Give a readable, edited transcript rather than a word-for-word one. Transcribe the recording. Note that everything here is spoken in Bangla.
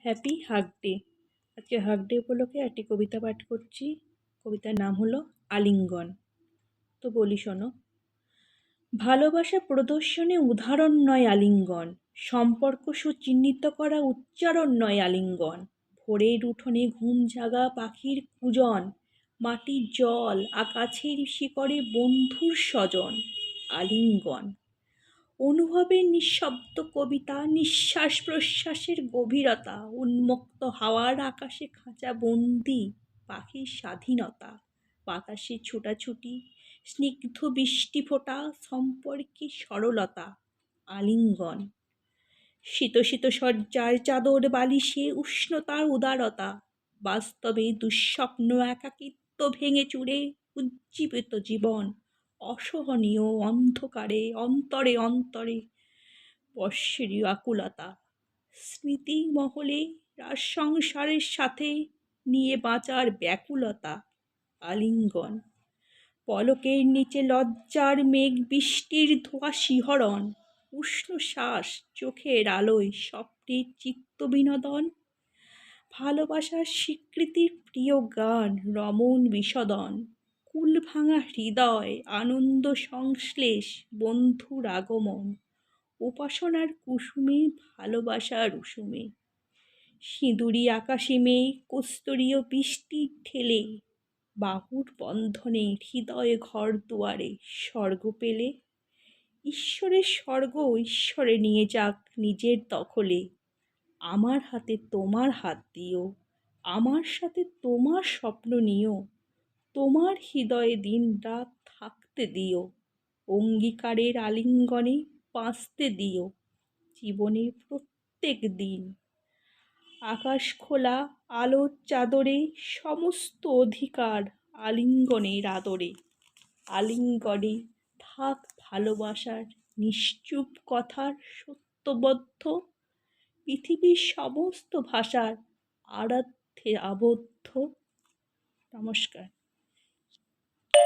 Happy hug day. আজকে হাগ ডে উপলক্ষে একটি কবিতা পাঠ করছি। কবিতার নাম হলো আলিঙ্গন। তো বলি শোনো। ভালোবাসা প্রদর্শনে উদাহরণ নয় আলিঙ্গন, সম্পর্ক সুচিহ্নিত করা উচ্চারণ নয় আলিঙ্গন। ভোরের উঠোনে ঘুম জাগা পাখির কূজন, মাটির জল আকাশের শিকড়ে বন্ধুর স্বজন। আলিঙ্গন অনুভবের নিঃশব্দ কবিতা, নিঃশ্বাস প্রশ্বাসের গভীরতা, উন্মুক্ত হাওয়ার আকাশে খাঁচা বন্দি পাখির স্বাধীনতা, বাতাসে ছোটাছুটি, স্নিগ্ধ বৃষ্টি ফোঁটা, সম্পর্কে সরলতা। আলিঙ্গন শীত শীত শয্যার চাদর বালিশে উষ্ণতার উদারতা, বাস্তবে দুঃস্বপ্ন একাকিত্ব ভেঙে চুরে উজ্জীবিত জীবন, অসহনীয় অন্ধকারে অন্তরে অন্তরে বর্ষেরই আকুলতা। স্মৃতি মহলে রাজ সংসারের সাথে নিয়ে বাঁচার ব্যাকুলতা। আলিঙ্গন পলকের নিচে লজ্জার মেঘ, বৃষ্টির ধোয়া শিহরণ, উষ্ণ শ্বাস চোখের আলোয় স্বপ্নের চিত্ত বিনোদন। ভালোবাসার স্বীকৃতির প্রিয় গান রমণ বিশোদন, কুল ভাঙা হৃদয় আনন্দ সংশ্লেষ, বন্ধুর আগমন, উপাসনার কুসুমে ভালোবাসার উসুমে। সিঁদুরি আকাশে মেঘ কস্তরীয় বৃষ্টির ঠেলে, বাহুর বন্ধনে হৃদয়ে ঘর দুয়ারে স্বর্গ পেলে। ঈশ্বরের স্বর্গ ঈশ্বরে নিয়ে যাক নিজের দখলে, আমার হাতে তোমার হাত দিও, আমার সাথে তোমার স্বপ্ন নিও, তোমার হৃদয়ে দিন রাত থাকতে দিও, অঙ্গীকারের আলিঙ্গনে বাঁচতে দিও জীবনের প্রত্যেক দিন। আকাশ খোলা আলোর চাদরে সমস্ত অধিকার আলিঙ্গনের আদরে। আলিঙ্গনে থাক ভালোবাসার নিশ্চুপ কথার সত্যবদ্ধ, পৃথিবীর সমস্ত ভাষার আরাধ্যে আবদ্ধ। নমস্কার।